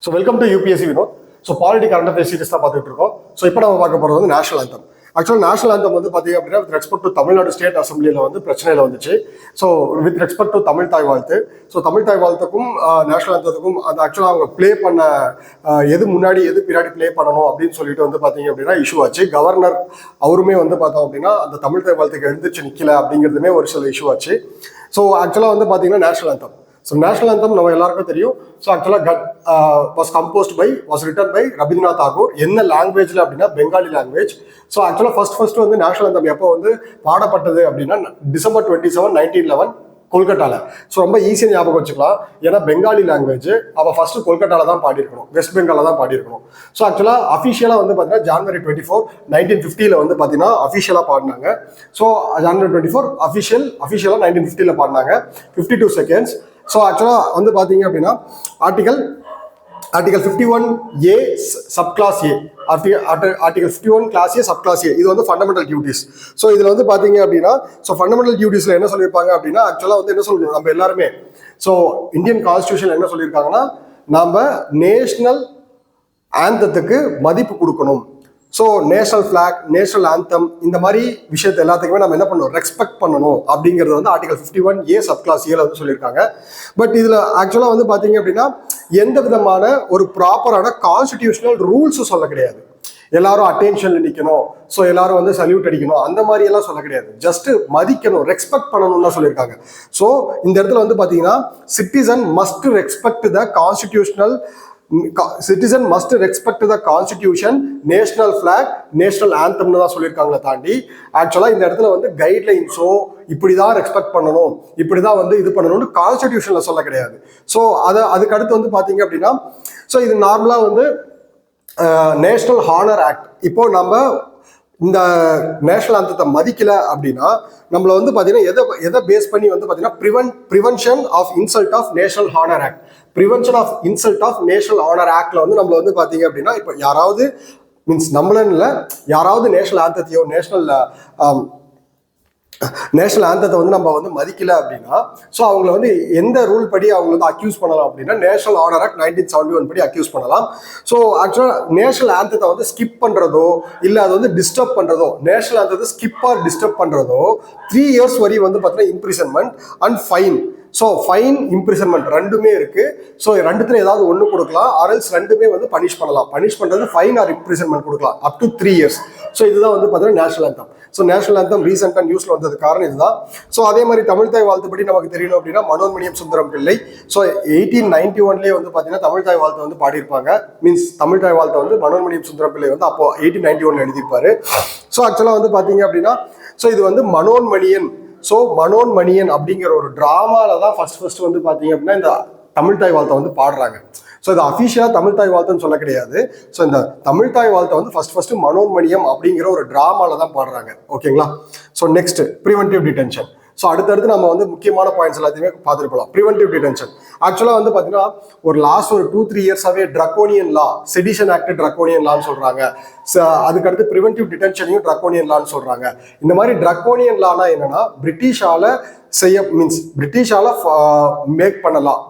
So welcome to UPSC Vinod. So polity current affairs series தான் பார்த்துட்டு இருக்கோம். ஸோ இப்போ நம்ம பார்க்க போகிறது வந்து நேஷனல் ஆந்தம். ஆக்சுவலாக நேஷனல் ஆந்தம் வந்து பார்த்தீங்க அப்படின்னா with respect to Tamil Nadu state அசம்பிளியில் வந்து பிரச்சனையில் வந்துச்சு. So with respect to Tamil Thai Vazhthu, so Tamil தாய் வாழ்த்துக்கும் நேஷனல் ஆந்தத்துக்கும் அது ஆக்சுவலாக அவங்க ப்ளே பண்ண எது முன்னாடி எது பின்னாடி ப்ளே பண்ணணும் அப்படின்னு சொல்லிட்டு வந்து பார்த்தீங்க அப்படின்னா இஷ்யூ ஆச்சு. கவர்னர் அவருமே வந்து பார்த்தோம் அப்படின்னா அந்த தமிழ் தாய் வாழ்த்துக்கு எழுந்திரிச்சு நிற்கல அப்படிங்கிறதுமே ஒரு சில இஷ்யூ ஆச்சு. ஸோ ஆக்சுவலாக வந்து பார்த்தீங்கன்னா national anthem, so national anthem நம்ம எல்லாருக்கும் தெரியும். ஸோ ஆக்சுவலாக was written by Rabindranath Tagore. என்ன லாங்குவேஜில் அப்படின்னா பெங்காலி லாங்குவேஜ். ஸோ ஆக்சுவலாக ஃபர்ஸ்ட் வந்து நேஷனல் ஆந்தம் எப்போ வந்து பாடப்பட்டது அப்படின்னா December 27, 1911 கொல்கட்டாவில். ஸோ ரொம்ப ஈஸியாக ஞாபகம் வச்சுக்கலாம், ஏன்னா பெங்காலி லாங்குவேஜ் அப்போ ஃபர்ஸ்ட் கொல்கட்டாவில் தான் பாடியிருக்கணும், வெஸ்ட் பெங்காலில் தான் பாடியிருக்கணும். ஸோ ஆக்சுவலாக அஃபிஷியலாக வந்து பார்த்தீங்கன்னா January 24, 1950 வந்து பார்த்தீங்கன்னா அஃபிஷியலாக பாடினாங்க. ஸோ January 24 அஃபிஷியலாக 1950 பாடினாங்க, 52 seconds. ஸோ ஆக்சுவலாக வந்து பார்த்தீங்க அப்படின்னா ஆர்டிகல் 51A சப்கிளாஸ் ஏ, ஆர்டிகல் 51 கிளாஸ் ஏ சப்கிளாஸ் ஏ, இது வந்து ஃபண்டமெண்டல் டியூட்டிஸ். ஸோ இதில் வந்து பார்த்தீங்க அப்படின்னா ஸோ ஃபண்டமெண்டல் டியூட்டிஸில் என்ன சொல்லியிருப்பாங்க அப்படின்னா ஆக்சுவலாக வந்து என்ன சொல்லணும் நம்ம எல்லாருமே. ஸோ இந்தியன் கான்ஸ்டியூஷன் என்ன சொல்லியிருக்காங்கன்னா நம்ம நேஷனல் ஆந்தத்துக்கு மதிப்பு கொடுக்கணும். So national flag, national anthem, இந்த மாதிரி விஷயத்தை எல்லாத்துக்குமே நம்ம என்ன பண்ணணும், ரெஸ்பெக்ட் பண்ணணும் அப்படிங்கிறது வந்து ஆர்டிகல் 51A சப்கிளாஸ் ஏல வந்து சொல்லியிருக்காங்க. பட் இதில் ஆக்சுவலாக வந்து பார்த்தீங்க அப்படின்னா எந்த விதமான ஒரு ப்ராப்பரான கான்ஸ்டிடியூஷனல் ரூல்ஸும் சொல்ல கிடையாது. எல்லாரும் அட்டென்ஷன்ல நிற்கணும், ஸோ எல்லாரும் வந்து சல்யூட் அடிக்கணும், அந்த மாதிரி எல்லாம் சொல்ல கிடையாது. ஜஸ்ட் மதிக்கணும், ரெஸ்பெக்ட் பண்ணணும்னு தான் சொல்லியிருக்காங்க. ஸோ இந்த இடத்துல வந்து பார்த்தீங்கன்னா citizen must respect the constitutional constitution, national flag, national ஆந்தம்னு தான் சொல்லியிருக்காங்களே தாண்டி ஆக்சுவலாக இந்த இடத்துல வந்து கைட்லைன்ஸோ இப்படிதான் ரெஸ்பெக்ட் பண்ணணும், இப்படிதான் வந்து இது பண்ணணும்னு கான்ஸ்டிடியூஷன்ல சொல்ல கிடையாது. ஸோ அதுக்கு அடுத்து வந்து பார்த்தீங்க அப்படின்னா ஸோ இது நார்மலாக வந்து நேஷனல் ஹானர் ஆக்ட். இப்போ நம்ம இந்த நேஷனல் ஆந்தத்தை மதிக்கல அப்படின்னா நம்மள வந்து பார்த்தீங்கன்னா எதை பேஸ் பண்ணி வந்து பார்த்தீங்கன்னா prevention of insult of national honour act, prevention of insult of national honour ஆக்ட்ல வந்து நம்மள வந்து பார்த்தீங்க அப்படின்னா இப்போ யாராவது மீன்ஸ் நம்மளன்னு இல்லை, யாராவது நேஷனல் ஆந்தத்தையோ நேஷனல் ஆந்தத்தை வந்து நம்ம வந்து மதிக்கல அப்படின்னா ஸோ அவங்கள வந்து எந்த ரூல் படி அவங்க வந்து அக்யூஸ் பண்ணலாம் அப்படின்னா நேஷனல் ஆனர் ஆக்ட் 1971 படி அக்யூஸ் பண்ணலாம். ஸோ ஆக்சுவலாக நேஷனல் ஆந்தத்தை வந்து ஸ்கிப் பண்ணுறதோ இல்லை அது வந்து டிஸ்டர்ப் பண்ணுறதோ, நேஷனல் ஆந்தத்தை ஸ்கிப் ஆர் டிஸ்டர்ப் பண்ணுறதோ 3 years வரை வந்து பார்த்தீங்கன்னா imprisonment and fine. So fine, imprisonment ரெண்டுமே இருக்கு. ஸோ ரெண்டுத்துல ஏதாவது ஒன்று கொடுக்கலாம், ஆர்எல்ஸ் ரெண்டுமே வந்து பனிஷ் பண்ணலாம். பனிஷ் பண்ணுறது ஃபைன் ஆர் இம்ப்ரிசன்மெண்ட் கொடுக்கலாம் அப் டு 3 years. ஸோ இதுதான் வந்து பார்த்தீங்கன்னா national anthem. So national anthem ரீசெண்டாக நியூஸ்ல வந்தது காரணம் இதுதான். ஸோ அதே மாதிரி தமிழ் தாய் வாழ்த்துப்படி நமக்கு தெரியணும் அப்படின்னா மனோன்மணியம் சுந்தரம் பிள்ளை ஸோ 1891 வந்து பார்த்தீங்கன்னா தமிழ் தாய் வாழ்த்து வந்து பாடியிருப்பாங்க. மீன்ஸ் தமிழ் தாய் வாழ்த்தை வந்து மனோன்மணியம் சுந்தரம் பிள்ளை வந்து அப்போ 1891 எழுதியிருப்பாரு. ஸோ ஆக்சுவலாக வந்து பார்த்தீங்க அப்படின்னா ஸோ இது வந்து மனோன்மணியன், ஸோ மனோன்மணியன் அப்படிங்கிற ஒரு டிராமால தான் ஃபர்ஸ்ட் வந்து பார்த்தீங்க அப்படின்னா இந்த தமிழ் தாய் வாழ்த்தை வந்து பாடுறாங்க. ஸோ இது அஃபிஷியலாக தமிழ் தாய் வாழ்த்துன்னு சொல்ல கிடையாது. ஸோ இந்த தமிழ் தாய் வாழ்த்தை வந்து ஃபர்ஸ்ட் மனோன்மணியம் அப்படிங்கிற ஒரு டிராமால தான் பாடுறாங்க. ஓகேங்களா? So next preventive detention. So அடுத்தடுத்து நம்ம வந்து முக்கியமான பாயிண்ட்ஸ் எல்லாத்தையுமே பார்த்துட்டு போகலாம். ப்ரிவென்டிவ் டிடென்ஷன் ஆக்சுவலாக வந்து பார்த்தீங்கன்னா ஒரு லாஸ்ட் ஒரு 2-3 yearsவே ட்ரக்கோனியன் லா, செடிஷன் ஆக்ட் ட்ரக்கோனியன் லான்னு சொல்றாங்க. அதுக்கடுத்து ப்ரிவென்டிவ் டிடென்ஷனையும் ட்ரக்கோனியன் லான்னு சொல்றாங்க. இந்த மாதிரி ட்ரக்கோனியன் லானா என்னன்னா பிரிட்டிஷால மேக் பண்ணலாம்,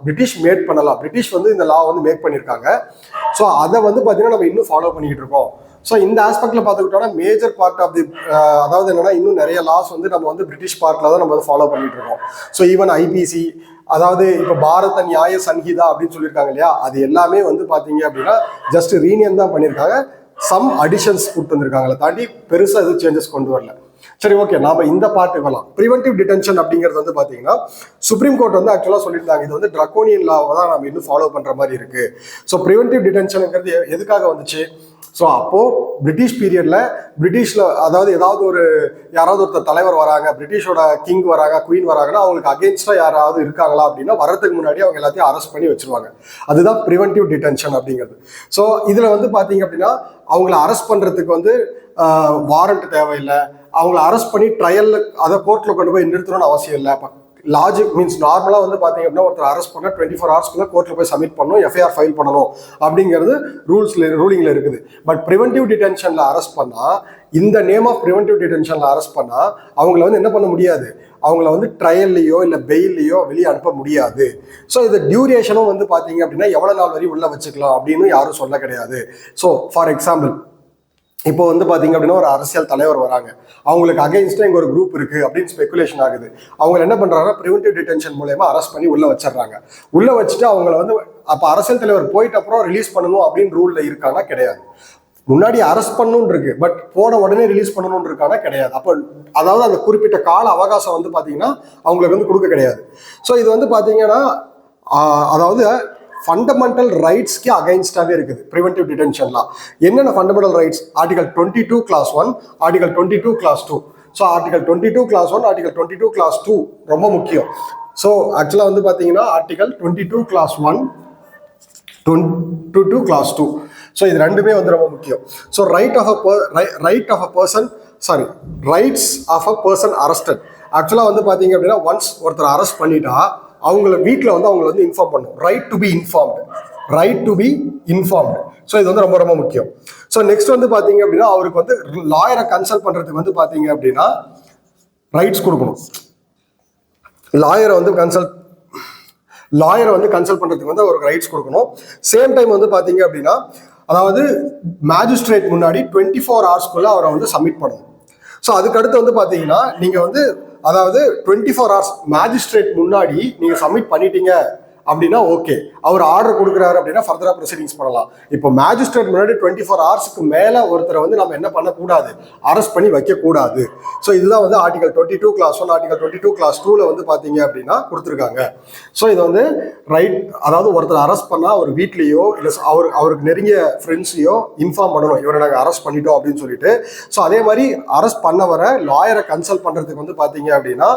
பிரிட்டிஷ் வந்து இந்த லா வந்து மேக் பண்ணியிருக்காங்க. ஸோ அதை வந்து பார்த்தீங்கன்னா நம்ம இன்னும் ஃபாலோ பண்ணிக்கிட்டு இருக்கோம். ஸோ இந்த ஆஸ்பெக்ட்ல பார்த்துக்கிட்டோம்னா மேஜர் பார்ட் ஆஃப் தி அதாவது என்னன்னா இன்னும் நிறைய லாஸ் வந்து நம்ம வந்து பிரிட்டிஷ் பார்ட்ல தான் நம்ம வந்து ஃபாலோ பண்ணிட்டு இருக்கோம். ஸோ ஈவன் ஐபிசி, அதாவது இப்போ பாரத நியாய சங்கீதா அப்படின்னு சொல்லியிருக்காங்க இல்லையா, அது எல்லாமே வந்து பார்த்தீங்க அப்படின்னா ஜஸ்ட் ரீனியன் தான் பண்ணியிருக்காங்க, சம் அடிஷன்ஸ் கொடுத்து வந்திருக்காங்களே தாண்டி பெருசாக எதுவும் சேஞ்சஸ் கொண்டு வரல. சரி, ஓகே, நாம இந்த பார்ட் வரலாம். ப்ரிவென்டிவ் டிடென்ஷன் அப்படிங்கிறது வந்து பாத்தீங்கன்னா சுப்ரீம் கோர்ட் வந்து ஆக்சுவலா சொல்லியிருந்தாங்க இது வந்து ட்ரக்கோனியன் லாவை தான் நம்ம இன்னும் ஃபாலோ பண்ற மாதிரி இருக்கு. ஸோ ப்ரிவென்டிவ் டிடென்ஷனுங்கிறது எதுக்காக வந்துச்சு? ஸோ அப்போ பிரிட்டிஷ் பீரியட்ல அதாவது யாராவது ஒருத்தர் தலைவர் வராங்க, பிரிட்டிஷோட கிங் வராங்க, குயின் வராங்கன்னா அவங்களுக்கு அகேன்ஸ்டா யாராவது இருக்காங்களா அப்படின்னா வரதுக்கு முன்னாடி அவங்க எல்லாத்தையும் அரெஸ்ட் பண்ணி வச்சிருவாங்க. அதுதான் ப்ரிவென்டிவ் டிடென்ஷன் அப்படிங்கிறது. ஸோ இதுல வந்து பாத்தீங்க அப்படின்னா அவங்கள அரெஸ்ட் பண்றதுக்கு வந்து வாரண்ட் தேவையில்லை, அவங்கள அரெஸ்ட் பண்ணி ட்ரையல் அதை கோர்ட்ல கொண்டு போய் நிறுத்தணும்னு அவசியம் இல்லை. லாஜிக் மீன்ஸ் நார்மலாக வந்து பார்த்தீங்க அப்படின்னா ஒருத்தர் அரெஸ்ட் பண்ணால் 24 ஹவர்ஸ்க்குள்ள கோர்ட்டில் போய் சப்மிட் பண்ணணும், எஃப்ஐஆர் ஃபைல் பண்ணணும் அப்படிங்கிறது ரூலிங்கில் இருக்குது. பட் ப்ரிவென்டிவ் டிடென்ஷனில் அரெஸ்ட் பண்ணால், இந்த நேம் ஆஃப் ப்ரிவென்டிவ் டிடென்ஷனில் அரெஸ்ட் பண்ணால் அவங்கள வந்து என்ன பண்ண முடியாது, அவங்கள வந்து ட்ரையல்லையோ இல்லை பெயிலையோ வெளியே அனுப்ப முடியாது. ஸோ இது டியூரேஷனும் வந்து பார்த்தீங்க அப்படின்னா எவ்வளோ நாள் வரையும் உள்ள வச்சுக்கலாம் அப்படின்னு யாரும் சொல்ல கிடையாது. ஸோ ஃபார் எக்ஸாம்பிள், இப்போ வந்து பார்த்தீங்க அப்படின்னா ஒரு அரசியல் தலைவர் வராங்க, அவங்களுக்கு அகைன்ஸ்டாக இங்கே ஒரு குரூப் இருக்குது அப்படின்னு ஸ்பெகுலேஷன் ஆகுது. அவங்க என்ன பண்ணுறாங்கன்னா ப்ரிவென்டிவ் டிடென்ஷன் மூலயமா அரெஸ்ட் பண்ணி உள்ளே வச்சிடுறாங்க. உள்ளே வச்சுட்டு அவங்கள வந்து அப்போ அரசியல் தலைவர் போயிட்டு அப்புறம் ரிலீஸ் பண்ணணும் அப்படின்னு ரூலில் இருக்கானா கிடையாது. முன்னாடி அரெஸ்ட் பண்ணணும்னு இருக்கு, பட் போன உடனே ரிலீஸ் பண்ணணும்னு இருக்கானா கிடையாது. அப்போ அதாவது அந்த குறிப்பிட்ட கால அவகாசம் வந்து பார்த்தீங்கன்னா அவங்களுக்கு வந்து கொடுக்க கிடையாது. ஸோ இது வந்து பார்த்தீங்கன்னா அதாவது ஃபண்டமெண்டல் ரைட்ஸ்க்கு அகைன்ஸ்டாகவே இருக்குது ப்ரிவென்டிவ் டிடென்ஷன்லாம். என்னென்ன fundamental rights? Article 22 clause 1, article 22 clause 2. So article 22 clause 1, article 22 clause 2 ரொம்ப முக்கியம். ஸோ ஆக்சுவலாக வந்து பார்த்தீங்கன்னா ஆர்டிகல் 22 கிளாஸ் 1, 22 கிளாஸ் 2. ஸோ இது ரெண்டுமே வந்து ரொம்ப முக்கியம். So rights of a person arrested. ஆக்சுவலாக வந்து பார்த்தீங்க அப்படின்னா ஒன்ஸ் ஒருத்தர் அரெஸ்ட் பண்ணிட்டா அவங்கள வீட்டில் வந்து அவங்களை வந்து இன்ஃபார்ம் பண்ணும். Right to be informed. So இது வந்து ரொம்ப ரொம்ப முக்கியம். ஸோ நெக்ஸ்ட் வந்து பார்த்தீங்க அப்படின்னா அவருக்கு வந்து லாயரை கன்சல்ட் பண்ணுறதுக்கு வந்து பார்த்தீங்க அப்படின்னா ரைட்ஸ் கொடுக்கணும். லாயரை வந்து கன்சல்ட் பண்ணுறதுக்கு வந்து அவருக்கு ரைட்ஸ் கொடுக்கணும். சேம் டைம் வந்து பார்த்தீங்க அப்படின்னா அதாவது மேஜிஸ்ட்ரேட் முன்னாடி 24 ஹவர்ஸ்க்குள்ள அவரை வந்து சப்மிட் பண்ணணும். ஸோ அதுக்கடுத்து வந்து பார்த்தீங்கன்னா நீங்கள் வந்து அதாவது 24 ஹவர்ஸ் மேஜிஸ்ட்ரேட் முன்னாடி நீங்கள் சப்மிட் பண்ணிட்டீங்க அப்படின்னா ஓகே, அவர் ஆர்டர் கொடுக்குறாரு அப்படின்னா ஃபர்தராக ப்ரொசீடிங்ஸ் பண்ணலாம். இப்போ மேஜிஸ்ட்ரேட் முன்னாடி 24 ஹவர்ஸ்க்கு மேலே ஒருத்தரை வந்து நம்ம என்ன பண்ணக்கூடாது, அரெஸ்ட் பண்ணி வைக்கக்கூடாது. ஸோ இதுதான் வந்து ஆர்டிகல் 22 கிளாஸ் 1, ஆர்டிகல் 22 கிளாஸ் 2ல வந்து பார்த்தீங்க அப்படின்னா கொடுத்துருக்காங்க. ஸோ இது வந்து ரைட், அதாவது ஒருத்தர் அரெஸ்ட் பண்ணால் அவர் வீட்லேயோ இல்லை அவருக்கு நெருங்கிய ஃப்ரெண்ட்ஸையோ இன்ஃபார்ம் பண்ணணும், இவரை நாங்கள் அரெஸ்ட் பண்ணிட்டோம் அப்படின்னு சொல்லிட்டு. ஸோ அதே மாதிரி அரெஸ்ட் பண்ண வர லாயரை கன்சல்ட் பண்ணுறதுக்கு வந்து பார்த்தீங்க அப்படின்னா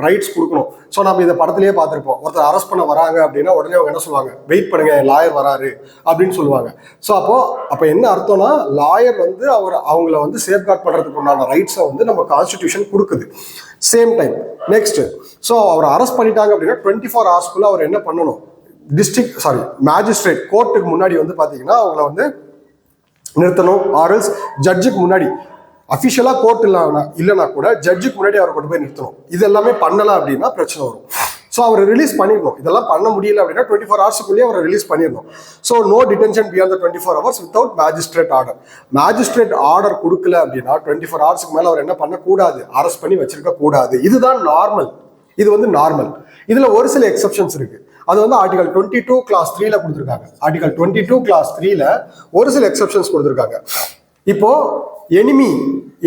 ரைட்ஸ் கொடுக்கணும். ஸோ நம்ம இதை படத்துலேயே பார்த்துருப்போம், ஒருத்தர் அரெஸ்ட் பண்ண வராங்க அப்படின்னா உடனே அவங்க என்ன சொல்லுவாங்க, வெயிட் பண்ணுங்க லாயர் வராரு அப்படின்னு சொல்லுவாங்க. ஸோ அப்போ என்ன அர்த்தம்னா லாயர் வந்து அவங்கள வந்து சேஃப்கார்ட் பண்ணுறதுக்கு உண்டான ரைட்ஸை வந்து நம்ம கான்ஸ்டிடியூஷன் கொடுக்குது. சேம் டைம் நெக்ஸ்ட், ஸோ அவர் அரெஸ்ட் பண்ணிட்டாங்க அப்படின்னா 24 ஹவர்ஸ்க்குள்ள அவர் என்ன பண்ணணும், மேஜிஸ்ட்ரேட் கோர்ட்டுக்கு முன்னாடி வந்து பார்த்தீங்கன்னா அவங்கள வந்து நிறுத்தணும். ஆர்எல்ஸ் ஜட்ஜுக்கு முன்னாடி, அஃபிஷியலாக கோர்ட் இல்லைனா கூட ஜட்ஜுக்கு முன்னாடி அவரை கொண்டு போய் நிறுத்தணும். இது எல்லாமே பண்ணலாம் அப்படின்னா பிரச்சனை வரும். ஸோ அவரை ரிலீஸ் பண்ணிடணும். இதெல்லாம் பண்ண முடியல அப்படின்னா 24 ஹவர்ஸ்க்குள்ளேயே அவரை ரிலீஸ் பண்ணிடணும். So no detention beyond 24 hours without magistrate order. Magistrate order கொடுக்கல அப்படின்னா 24 ஹவர்ஸ்க்கு மேலே அவர் என்ன பண்ணக்கூடாது, அரெஸ்ட் பண்ணி வச்சிருக்க கூடாது. இதுதான் நார்மல். இது வந்து நார்மல். இதில் ஒரு சில எக்ஸப்ஷன்ஸ் இருக்கு. அது வந்து ஆர்டிகல் 22 கிளாஸ் 3ல கொடுத்துருக்காங்க. ஆர்டிகல் 22 கிளாஸ் 3ல ஒரு சில எக்ஸப்ஷன்ஸ் கொடுத்துருக்காங்க. இப்போ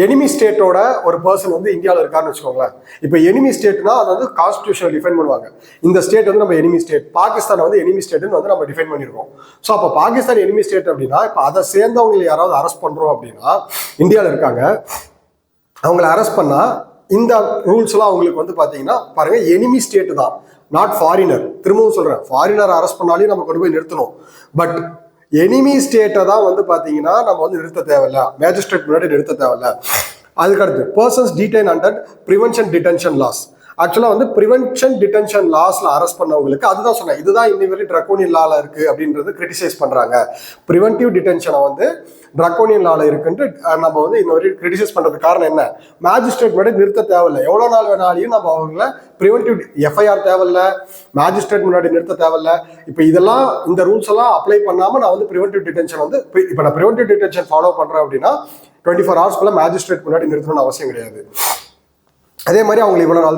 எனிமி ஸ்டேட்டோட ஒரு பர்சன் வந்து இந்தியாவில் இருக்காருன்னு வச்சுக்கோங்களேன். இப்போ எனிமி ஸ்டேட்னா அதை வந்து கான்ஸ்டிடியூஷன் டிஃபைன் பண்ணுவாங்க. இந்த ஸ்டேட் வந்து நம்ம எனிமி ஸ்டேட், பாகிஸ்தான் வந்து எனிமி ஸ்டேட்னு வந்து நம்ம டிஃபைன் பண்ணியிருக்கோம். ஸோ அப்போ பாகிஸ்தான் எனிமி ஸ்டேட் அப்படின்னா இப்போ அதை சேர்ந்தவங்களை யாராவது அரெஸ்ட் பண்ணுறோம் அப்படின்னா இந்தியாவில் இருக்காங்க, அவங்கள அரெஸ்ட் பண்ணால் இந்த ரூல்ஸ்லாம் அவங்களுக்கு வந்து பார்த்தீங்கன்னா பாருங்க, எனிமி ஸ்டேட் தான், நாட் ஃபாரினர். திரும்பவும் சொல்கிறேன், ஃபாரினர் அரெஸ்ட் பண்ணாலையும் நம்ம கொண்டு போய் நிறுத்தணும். பட் எனிமி ஸ்டேட்டை தான் வந்து பார்த்தீங்கன்னா நம்ம வந்து நிறுத்த தேவையில்ல, மேஜிஸ்ட்ரேட் முன்னாடி நிறுத்த தேவையில்ல. அதுக்கடுத்து persons detain under prevention detention laws. ஆக்சுவலாக வந்து ப்ரிவென்ஷன் டிடென்ஷன் லாஸ்ல அரெஸ்ட் பண்ணவங்களுக்கு அதுதான் சொன்னேன், இதுதான் இன்னி வரை ட்ரக்கோனியன் லால இருக்கு அப்படின்றது கிரிட்டிசைஸ் பண்றாங்க. ப்ரிவென்டிவ் டிடென்ஷனை வந்து ட்ரக்கோனியன் லால இருக்குன்ட்டு நம்ம வந்து இன்ன வரை கிரிட்டிசைஸ் பண்றதுக்கு காரணம் என்ன, மேஜிஸ்ட்ரேட் முன்னாடி நிறுத்த தேவையில்லை, எவ்வளோ நாள் வேணாலையும் நம்ம அவங்கள ப்ரிவென்டிவ் எஃப்ஐஆர் தேவையில்லை, மேஜிஸ்ட்ரேட் முன்னாடி நிறுத்த தேவையில்லை. இப்போ இதெல்லாம் இந்த ரூல்ஸ் எல்லாம் அப்ளை பண்ணாமல் நான் வந்து ப்ரிவென்டிவ் டிடென்ஷன் வந்து இப்போ நான் ப்ரிவென்டிவ் டிடென்ஷன் ஃபாலோ பண்றேன் அப்படின்னா 24 ஹவர்ஸ்க்குள்ள மேஜிஸ்ட்ரேட் முன்னாடி நிறுத்தணும்னு அவசியம் கிடையாது. அதே மாதிரி அவங்க இவ்வளவு நாள்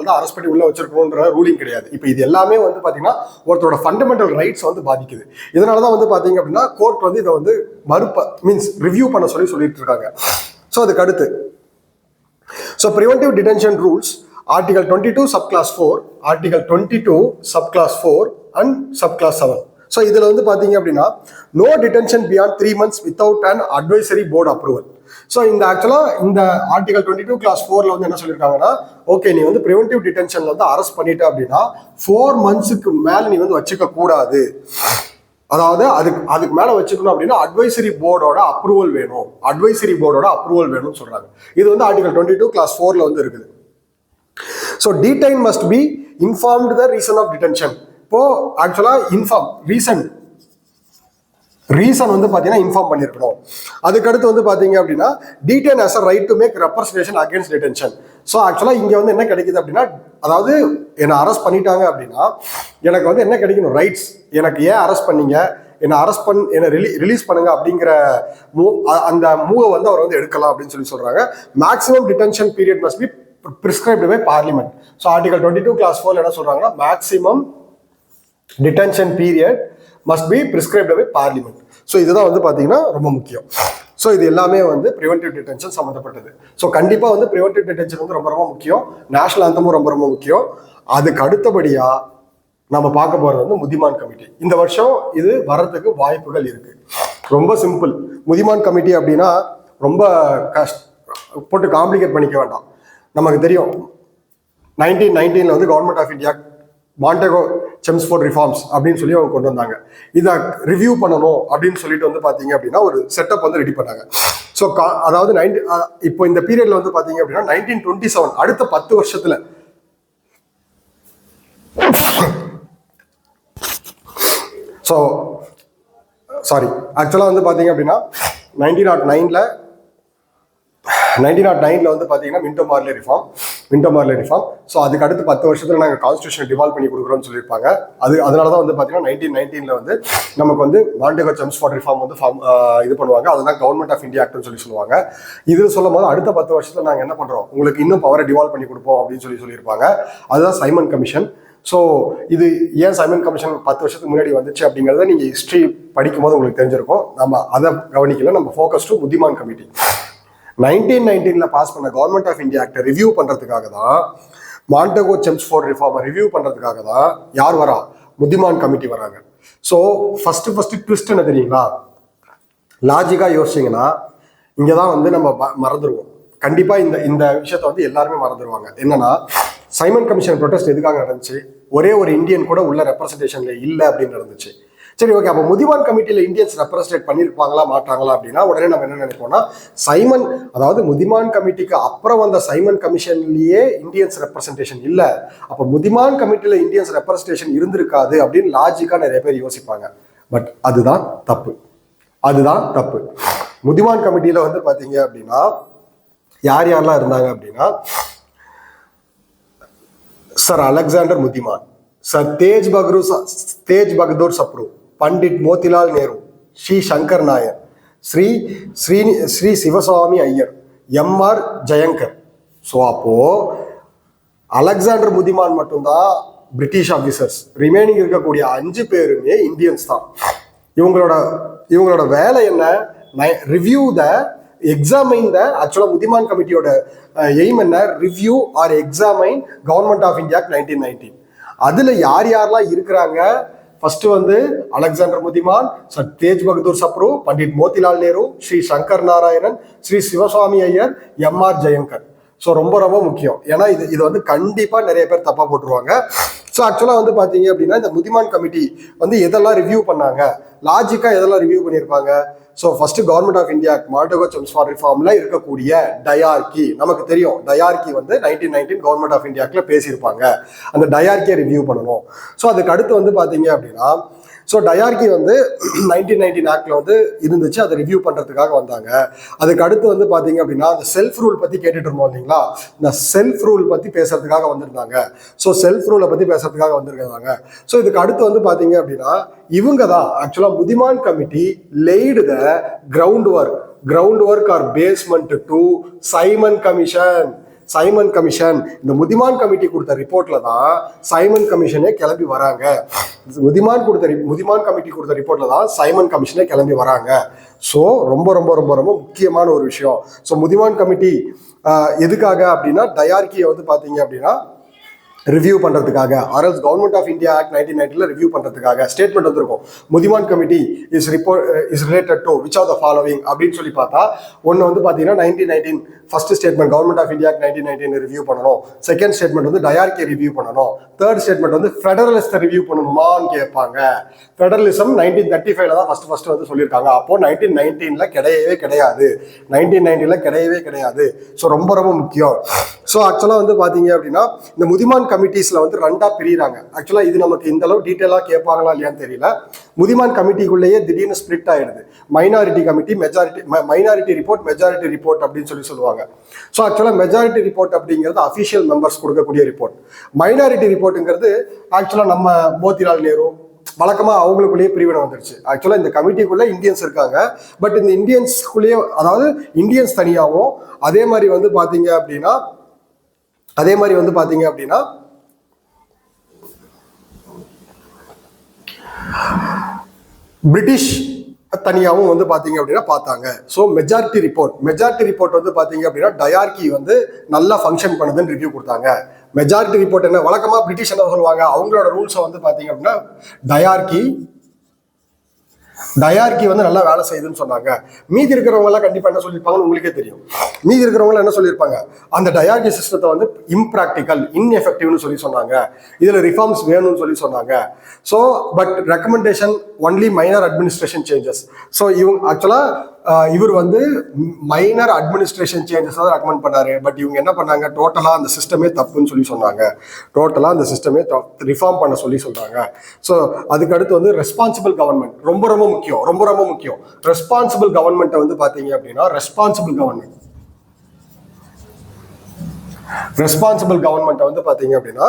தான் அரெஸ்ட் பண்ணி உள்ள வச்சிருக்கணும்ன்ற ரூலிங் கிடையாது. இப்போ இது எல்லாமே வந்து பாத்தீங்கன்னா ஒருத்தரோட ஃபண்டமெண்டல் ரைட்ஸ் வந்து பாதிக்குது. இதனாலதான் வந்து பாத்தீங்க அப்படின்னா கோர்ட் வந்து இதை வந்து ரிவ்யூ பண்ண சொல்லிட்டு இருக்காங்க. ஸோ அதுக்கு அடுத்து preventive detention rules article 22 subclause 4, article 22 subclause 4 and subclause 7. So இதில் வந்து பார்த்தீங்க அப்படின்னா no detention beyond 3 months without and advisory board approval. So இந்த ஆக்சுவலாக இந்த ஆர்டிகல் 22 கிளாஸ் 4ல வந்து என்ன சொல்லியிருக்காங்கன்னா, ஓகே நீ வந்து ப்ரிவென்டிவ் டிடென்ஷன்ல வந்து அரெஸ்ட் பண்ணிட்ட அப்படின்னா 4 monthsக்கு மேலே நீ வந்து வச்சுக்க கூடாது. அதாவது அதுக்கு மேலே வச்சுக்கணும் அப்படின்னா அட்வைசரி போர்டோட அப்ரூவல் வேணும்னு சொல்றாங்க. இது வந்து ஆர்டிகல் 22 கிளாஸ் 4ல வந்து இருக்குது. So detain must be informed the reason of detention. இப்போ ஆக்சுவலா ரீசன் வந்து பார்த்தீங்கன்னா இன்ஃபார்ம் பண்ணியிருக்கணும். அதுக்கடுத்து வந்து பார்த்தீங்க அப்படின்னா detain has a right to make representation against detention. So ஆக்சுவலாக இங்கே வந்து என்ன கிடைக்குது அப்படின்னா, அதாவது என்னை அரெஸ்ட் பண்ணிட்டாங்க அப்படின்னா எனக்கு வந்து என்ன கிடைக்கணும், ரைட்ஸ். எனக்கு ஏன் அரெஸ்ட் பண்ணீங்க, என்னை ரிலீஸ் பண்ணுங்க அப்படிங்கிற அந்த மூவை வந்து அவர் வந்து எடுக்கலாம் அப்படின்னு சொல்றாங்க. Maximum detention period must be prescribed by parliament. So article 22 clause 4 என்ன சொல்றாங்கன்னா, maximum detention period must be prescribed by parliament. So இதுதான் வந்து பார்த்தீங்கன்னா ரொம்ப முக்கியம். ஸோ இது எல்லாமே வந்து ப்ரிவென்டிவ் டிடென்ஷன் சம்மந்தப்பட்டது. ஸோ கண்டிப்பாக வந்து ப்ரிவென்டிவ் டிடென்ஷன் வந்து ரொம்ப ரொம்ப முக்கியம். நேஷனல் ஆந்தமும் ரொம்ப ரொம்ப முக்கியம். அதுக்கு அடுத்தபடியாக நம்ம பார்க்க போகிறது வந்து முதிமான் கமிட்டி. இந்த வருஷம் இது வரதுக்கு வாய்ப்புகள் இருக்கு. ரொம்ப சிம்பிள். முதிமான் கமிட்டி அப்படின்னா ரொம்ப போட்டு காம்ப்ளிகேட் பண்ணிக்க வேண்டாம். நமக்கு தெரியும் 1919 வந்து government of India Montagu செம்ஸ்ஃபோர்ட் reforms அப்படின்னு சொல்லி அவங்க கொண்டு வந்தாங்க. இதை ரிவ்யூ பண்ணணும் அப்படின்னு சொல்லிட்டு வந்து பார்த்தீங்க அப்படின்னா ஒரு செட்டப் வந்து ரெடி பண்ணாங்க. ஸோ அதாவது இப்போ இந்த பீரியட்ல வந்து பார்த்தீங்க அப்படின்னா 1927 அடுத்த 10 வருஷத்துல ஸோ சாரி ஆக்சுவலாக வந்து பார்த்தீங்க அப்படின்னா 1909 வந்து பார்த்தீங்கன்னா மின்டோ மார்லே ரிஃபார்ம். ஸோ அதுக்கு அடுத்து 10 வருஷத்துல நாங்கள் கான்ஸ்டியூஷன் டிவால்வ் பண்ணி கொடுக்குறோம்னு சொல்லியிருப்பாங்க. அதனால தான் வந்து பார்த்தீங்கன்னா 1919 வந்து நமக்கு வந்து மாண்டேகோ செம்ஸ்ஃபோர்ட் ரிஃபார்ம் வந்து இது பண்ணுவாங்க. அதுதான் கவர்மெண்ட் ஆஃப் இந்தியா ஆக்ட்னு சொல்லுவாங்க. இது சொல்லும் போது அடுத்த 10 வருஷத்துல நாங்கள் என்ன பண்ணுறோம், உங்களுக்கு இன்னும் பவரை டிவால்வ் பண்ணி கொடுப்போம் அப்படின்னு சொல்லியிருப்பாங்க. அதுதான் சைமன் கமிஷன். ஸோ இது ஏன் சைமன் கமிஷன் 10 வருஷத்துக்கு முன்னாடி வந்துச்சு அப்படிங்கிறத நீங்கள் ஹிஸ்ட்ரி படிக்கும் போது உங்களுக்கு தெரிஞ்சிருக்கும். நம்ம அதை கவனிக்கல. நம்ம ஃபோக்கஸ் டு முதிமான் கமிட்டி. 1919 பாஸ் பண்ண கவர்மெண்ட் ஆஃப் இந்தியா ஆக்டை ரிவ்யூ பண்றதுக்காக தான், மாண்டேகோ செம்ஸ்ஃபோர்ட் ரிஃபார்மை ரிவ்யூ பண்றதுக்காக தான் யார் வரா, முதிமான் கமிட்டி வராங்க. ஸோ ஃபர்ஸ்ட் ட்விஸ்ட் என்ன தெரியுங்களா? லாஜிக்கா யோசிச்சிங்கன்னா இங்கே தான் வந்து நம்ம மறந்துடுவோம். கண்டிப்பா இந்த விஷயத்த வந்து எல்லாருமே மறந்துடுவாங்க. என்னன்னா, சைமன் கமிஷன் ப்ரொடெஸ்ட் எதுக்காக நடந்துச்சு? ஒரே ஒரு இந்தியன் கூட உள்ள ரெப்ரசன்டேஷன்ல இல்லை அப்படின்னு நடந்துச்சு. சரி, ஓகே. அப்போ முதிமான் கமிட்டியில் இந்தியன்ஸ் ரெப்ரசன்டேட் பண்ணியிருப்பாங்களா மாட்டாங்களா அப்படின்னா உடனே நம்ம என்ன நினைப்போம்னா, அதாவது முதிமான் கமிட்டிக்கு அப்புறம் வந்த சைமன் கமிஷன்லயே இந்தியன்ஸ் ரெப்ரசன்டேஷன் இல்லை, அப்போ முதிமான் கமிட்டியில் இந்தியன்ஸ் ரெப்ரசன்டேஷன் இருந்திருக்காது அப்படின்னு லாஜிக்கா நிறைய பேர் யோசிப்பாங்க. பட் அதுதான் தப்பு. முதிமான் கமிட்டியில வந்து பாத்தீங்க அப்படின்னா யாரெல்லாம் இருந்தாங்க அப்படின்னா, sir Alexander Muddiman, sir Tej Bahadur Sapru, Pandit Motilal Nehru, Shri Shankar Nair, Shri Sivaswamy Iyer, M R Jayakar. So அப்போ அலெக்சாண்டர் முதிமான் மட்டும்தான் பிரிட்டிஷ் ஆஃபீஸர்ஸ். ரிமைனிங் இருக்கக்கூடிய 5 பேருமே இந்தியன்ஸ் தான். இவங்களோட வேலை என்ன? எக்ஸாமைன் த ஆக்சுவலா முதிமான் கமிட்டியோட எய்ம் என்ன? Review or examine government of India 1919. அதுல யாரெல்லாம் இருக்கிறாங்க? ஃபர்ஸ்ட் வந்து Alexander Muddiman, sir Tej Bahadur Sapru, Pandit Motilal Nehru, Shri Shankar Narayanan, Shri Sivaswamy Iyer, M R Jayakar. So ரொம்ப ரொம்ப முக்கியம். ஏன்னா இது வந்து கண்டிப்பா நிறைய பேர் தப்பா போட்டுருவாங்க. ஸோ ஆக்சுவலா வந்து பாத்தீங்க அப்படின்னா இந்த முதிமான் கமிட்டி வந்து எதெல்லாம் ரிவ்யூ பண்ணாங்க, லாஜிக்கா எதெல்லாம் ரிவ்யூ பண்ணியிருப்பாங்க? So first government of India Montagu Chelmsford ரிஃபார்ம்ல இருக்கக்கூடிய டயார்கி, நமக்கு தெரியும் டயார்கி வந்து 1919 கவர்மெண்ட் ஆஃப் இந்தியாக்குள்ள பேசியிருப்பாங்க. அந்த டயார்கியை ரிவ்யூ பண்ணணும். ஸோ அதுக்கு அடுத்து வந்து பாத்தீங்க அப்படின்னா, ஸோ டயார்கி வந்து 1919 ஆக்ட்ல வந்து இருந்துச்சு, அதை ரிவ்யூ பண்றதுக்காக வந்தாங்க. அதுக்கு அடுத்து வந்து பாத்தீங்க அப்படின்னா அந்த செல்ஃப் ரூல் பத்தி கேட்டுட்டு இருந்தோம் இல்லைங்களா, இந்த செல்ஃப் ரூல் பத்தி பேசுறதுக்காக வந்திருந்தாங்க. ஸோ செல்ஃப் ரூலை பத்தி பேசுறதுக்காக வந்திருக்காங்க. ஸோ இதுக்கு அடுத்து வந்து பாத்தீங்க அப்படின்னா இவங்க தான் ஆக்சுவலா Muddiman committee laid the ground work or basement to Simon commission. இந்த முதிமான் கமிட்டி கொடுத்த ரிப்போர்ட்ல தான் சைமன் கமிஷனே கிளம்பி வராங்க. முதிமான் கமிட்டி கொடுத்த ரிப்போர்ட்ல தான் சைமன் கமிஷனே கிளம்பி வராங்க. ஸோ ரொம்ப ரொம்ப ரொம்ப ரொம்ப முக்கியமான ஒரு விஷயம். ஸோ முதிமான் கமிட்டி எதுக்காக அப்படின்னா டயார்கியை வந்து பாத்தீங்க அப்படின்னா ரிவ்யூ பண்ணுறதுக்காக or else government of India act 1990 review பண்ணுறதுக்காக ஸ்டேட்மெண்ட் வந்திருக்கும். Muddiman committee is related to which of the following அப்படின்னு சொல்லி பார்த்தா ஒன்று வந்து பார்த்தீங்கன்னா 1919 first statement government of India act 1919 review பண்ணணும். செகண்ட் ஸ்டேட்மெண்ட் வந்து டயார்கே ரிவ்யூ பண்ணணும். தேர்ட் ஸ்டேட்மெண்ட் வந்து ஃபெடரலிஸ்ட்டை ரிவ்யூ பண்ணணுமான்னு கேட்பாங்க. ஃபெடரலிசம் 1935 தான் ஃபர்ஸ்ட் வந்து சொல்லியிருக்காங்க. அப்போ 1919 கிடையாது, 1990 கிடையாது. ஸோ ரொம்ப ரொம்ப முக்கியம். ஸோ ஆக்சுவலாக வந்து பார்த்தீங்க அப்படின்னா இந்த முதிமான் கமிட்டிஸ்ல வந்து ரெண்டா பிரிகிறாங்க. ஆக்சுவலாக இது நமக்கு இந்த அளவு டீட்டெயிலாக கேட்பாங்களா இல்லையான்னு தெரியல. முதிமான் கமிட்டிக்குள்ளேயே திடீர்னு ஸ்பிளிட் ஆயிடுது. Minority committee, minority report, majority report அப்படின்னு சொல்லுவாங்க. ஸோ ஆக்சுவலாக மெஜாரிட்டி ரிப்போர்ட் அப்படிங்கிறது அஃபிஷியல் மெம்பர்ஸ் கொடுக்கக்கூடிய ரிப்போர்ட். மைனாரிட்டி ரிப்போர்ட்டுங்கிறது ஆக்சுவலாக நம்ம மோதிலால் நேரு வழக்கமாக அவங்களுக்குள்ளேயே பிரிவினை வந்துருச்சு. ஆக்சுவலாக இந்த கமிட்டிக்குள்ளே இந்தியன்ஸ் இருக்காங்க. பட் இந்த இந்தியன்ஸ்குள்ளேயே, அதாவது இந்தியன்ஸ் தனியாகவும் அதே மாதிரி வந்து பார்த்தீங்க அப்படின்னா பிரிட்டிஷ் தனியாகவும் வந்து பார்த்தீங்க அப்படின்னா பார்த்தாங்க. ஸோ மெஜாரிட்டி ரிப்போர்ட் வந்து பார்த்தீங்க அப்படின்னா டயார்கி வந்து நல்லா ஃபங்க்ஷன் பண்ணுதுன்னு ரிவ்யூ கொடுத்தாங்க. மெஜாரிட்டி ரிப்போர்ட் என்ன வழக்கமாக பிரிட்டிஷ் என்ன சொல்லுவாங்க, அவங்களோட ரூல்ஸை வந்து பார்த்தீங்க அப்படின்னா டயார்கி வந்து நல்லா வேலை செய்யுதுன்னு சொன்னாங்க. மீதி இருக்கிறவங்க எல்லாம் கண்டிப்பா என்ன சொல்லியிருப்பாங்கன்னு உங்களுக்கே தெரியும். மீதி இருக்கிறவங்க என்ன சொல்லியிருப்பாங்க, அந்த டயார்கி சிஸ்டத்தை வந்து இம்ப்ராக்டிக்கல், இன்எஃபெக்டிவ்னு சொன்னாங்க. இதுல ரிஃபார்ம்ஸ் வேணும்னு சொன்னாங்க. So but recommendation only minor administration changes. So இவங்க ஆக்சுவலா இவர் வந்து மைனர் அட்மினிஸ்ட்ரேஷன் சேஞ்சஸ் தான் ரெக்கமெண்ட் பண்ணாரு. பட் இவங்க என்ன பண்ணாங்க, டோட்டலா அந்த சிஸ்டமே தப்புன்னு சொன்னாங்க. டோட்டலா அந்த சிஸ்டமே ரிஃபார்ம் பண்ண சொல்றாங்க. ஸோ அதுக்கு அடுத்து வந்து ரெஸ்பான்சிபிள் கவர்மெண்ட் ரொம்ப ரொம்ப முக்கியம். ரெஸ்பான்சிபிள் கவர்மெண்ட்டை வந்து பாத்தீங்க அப்படின்னா ரெஸ்பான்சிபிள் கவர்மெண்ட்டை வந்து பாத்தீங்க அப்படின்னா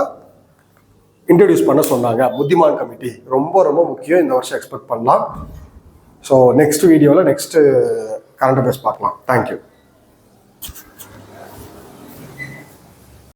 இன்ட்ரடியூஸ் பண்ண சொன்னாங்க. முதிமான் கமிட்டி ரொம்ப ரொம்ப முக்கியம். இந்த வருஷம் எக்ஸ்பெக்ட் பண்ணலாம். ஸோ நெக்ஸ்ட் வீடியோவில் நெக்ஸ்ட் கரண்ட் அஃபேர்ஸ் பார்க்கலாம். தேங்க்யூ.